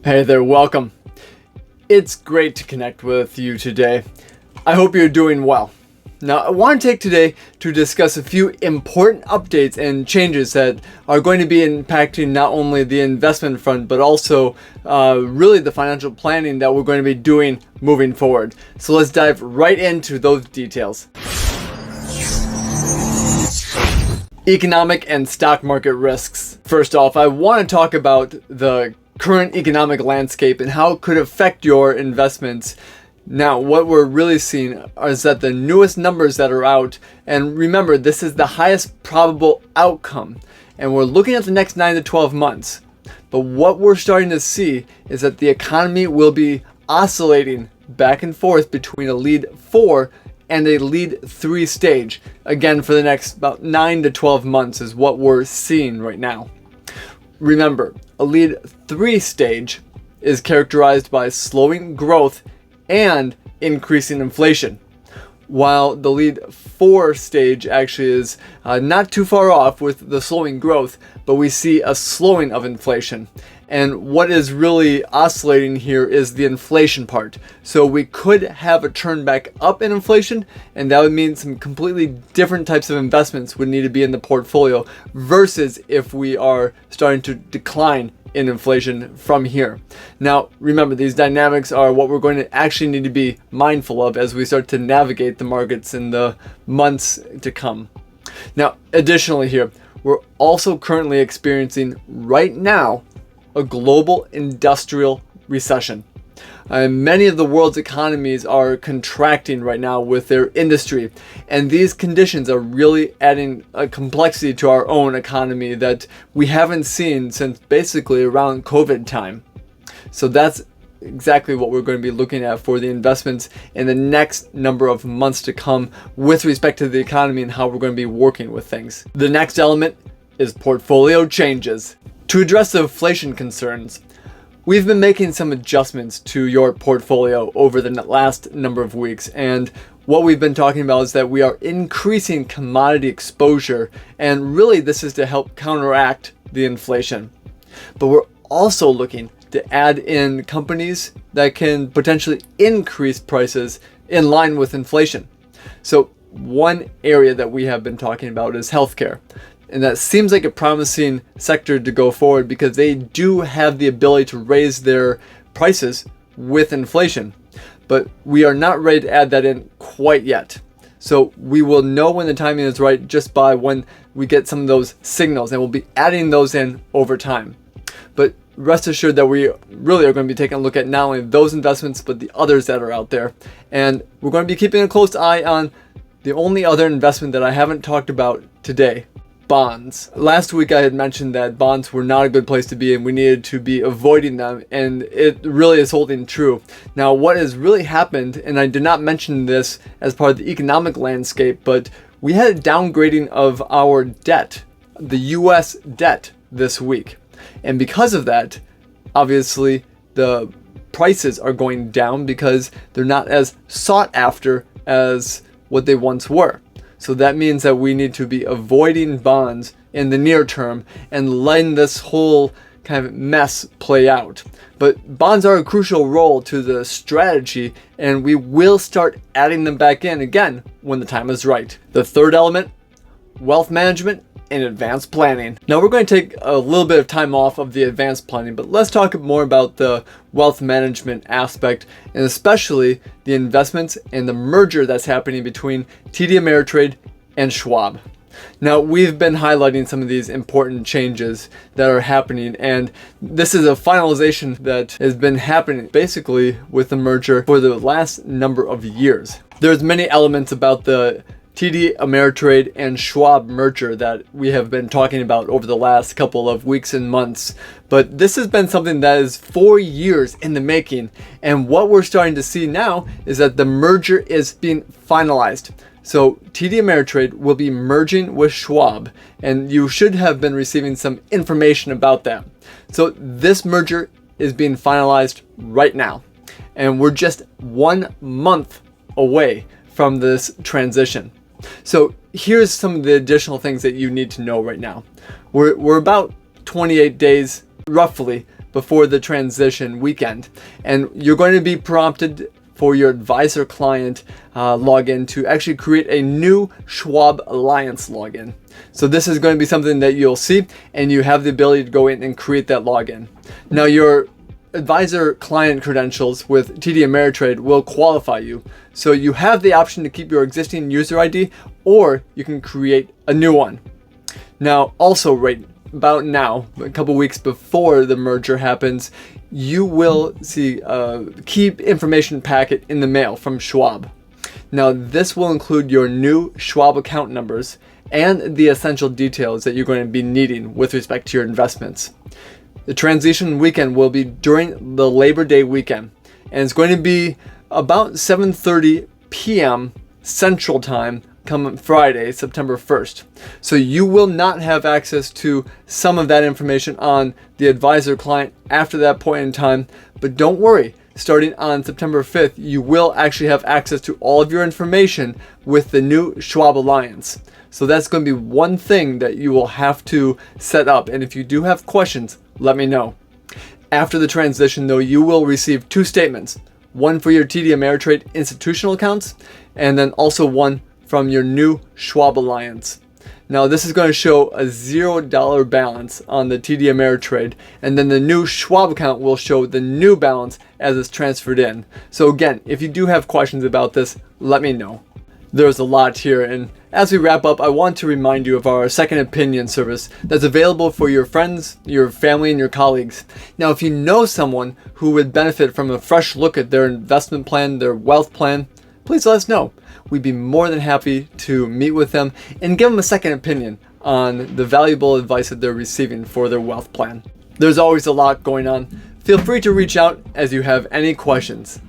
Hey there, welcome. It's great to connect with you today. I hope you're doing well. Now, I want to take today to discuss a few important updates and changes that are going to be impacting not only the investment front, but also really the financial planning that we're going to be doing moving forward. So let's dive right into those details. Economic and stock market risks. First off, I want to talk about the current economic landscape and how it could affect your investments. Now, what we're really seeing is that the newest numbers that are out, and remember, this is the highest probable outcome, and we're looking at the next 9 to 12 months. But what we're starting to see is that the economy will be oscillating back and forth between a lead 4 and a lead 3 stage. Again, for the next about 9 to 12 months is what we're seeing right now. Remember, a lead 3 stage is characterized by slowing growth and increasing inflation, while the lead 4 stage actually is not too far off with the slowing growth, but we see a slowing of inflation. And what is really oscillating here is the inflation part. So we could have a turn back up in inflation, and that would mean some completely different types of investments would need to be in the portfolio versus if we are starting to decline in inflation from here. Now, remember, these dynamics are what we're going to actually need to be mindful of as we start to navigate the markets in the months to come. Now, additionally here, we're also currently experiencing right now a global industrial recession. Many of the world's economies are contracting right now with their industry, and these conditions are really adding a complexity to our own economy that we haven't seen since basically around COVID time. So that's exactly what we're going to be looking at for the investments in the next number of months to come with respect to the economy and how we're going to be working with things. The next element is portfolio changes. To address the inflation concerns, we've been making some adjustments to your portfolio over the last number of weeks, and what we've been talking about is that we are increasing commodity exposure, and really this is to help counteract the inflation. But we're also looking to add in companies that can potentially increase prices in line with inflation. So one area that we have been talking about is healthcare. And that seems like a promising sector to go forward because they do have the ability to raise their prices with inflation. But we are not ready to add that in quite yet. So we will know when the timing is right just by when we get some of those signals, and we'll be adding those in over time. But rest assured that we really are going to be taking a look at not only those investments, but the others that are out there. And we're going to be keeping a close eye on the only other investment that I haven't talked about today. Bonds. Last week I had mentioned that bonds were not a good place to be and we needed to be avoiding them, and it really is holding true. Now, what has really happened, and I did not mention this as part of the economic landscape, but we had a downgrading of our debt, the US debt, this week. And because of that, obviously the prices are going down because they're not as sought after as what they once were. So that means that we need to be avoiding bonds in the near term and letting this whole kind of mess play out. But bonds are a crucial role to the strategy, and we will start adding them back in again when the time is right. The third element, wealth management and advanced planning. Now we're going to take a little bit of time off of the advanced planning, but let's talk more about the wealth management aspect, and especially the investments and the merger that's happening between TD Ameritrade and Schwab. Now, we've been highlighting some of these important changes that are happening, and this is a finalization that has been happening basically with the merger for the last number of years. There's many elements about the TD Ameritrade and Schwab merger that we have been talking about over the last couple of weeks and months. But this has been something that is 4 years in the making. And what we're starting to see now is that the merger is being finalized. So TD Ameritrade will be merging with Schwab, and you should have been receiving some information about that. So this merger is being finalized right now. And we're just 1 month away from this transition. So here's some of the additional things that you need to know right now. We're about 28 days roughly before the transition weekend. And you're going to be prompted for your advisor client login to actually create a new Schwab Alliance login. So this is going to be something that you'll see, and you have the ability to go in and create that login. Now your advisor client credentials with TD Ameritrade will qualify you. So you have the option to keep your existing user ID, or you can create a new one. Now also right about now, a couple weeks before the merger happens, you will see a key information packet in the mail from Schwab. Now this will include your new Schwab account numbers and the essential details that you're going to be needing with respect to your investments. The transition weekend will be during the Labor Day weekend, and it's going to be about 7:30 p.m. Central Time come Friday, September 1st. So you will not have access to some of that information on the advisor client after that point in time, but don't worry. Starting on September 5th, you will actually have access to all of your information with the new Schwab Alliance. So that's going to be one thing that you will have to set up. And if you do have questions, let me know. After the transition, though, you will receive two statements. One for your TD Ameritrade institutional accounts, and then also one from your new Schwab Alliance. Now this is going to show a $0 balance on the TD Ameritrade, and then the new Schwab account will show the new balance as it's transferred in. So again, if you do have questions about this, let me know. There's a lot here, and as we wrap up, I want to remind you of our second opinion service that's available for your friends, your family, and your colleagues. Now, if you know someone who would benefit from a fresh look at their investment plan, their wealth plan, please let us know. We'd be more than happy to meet with them and give them a second opinion on the valuable advice that they're receiving for their wealth plan. There's always a lot going on. Feel free to reach out as you have any questions.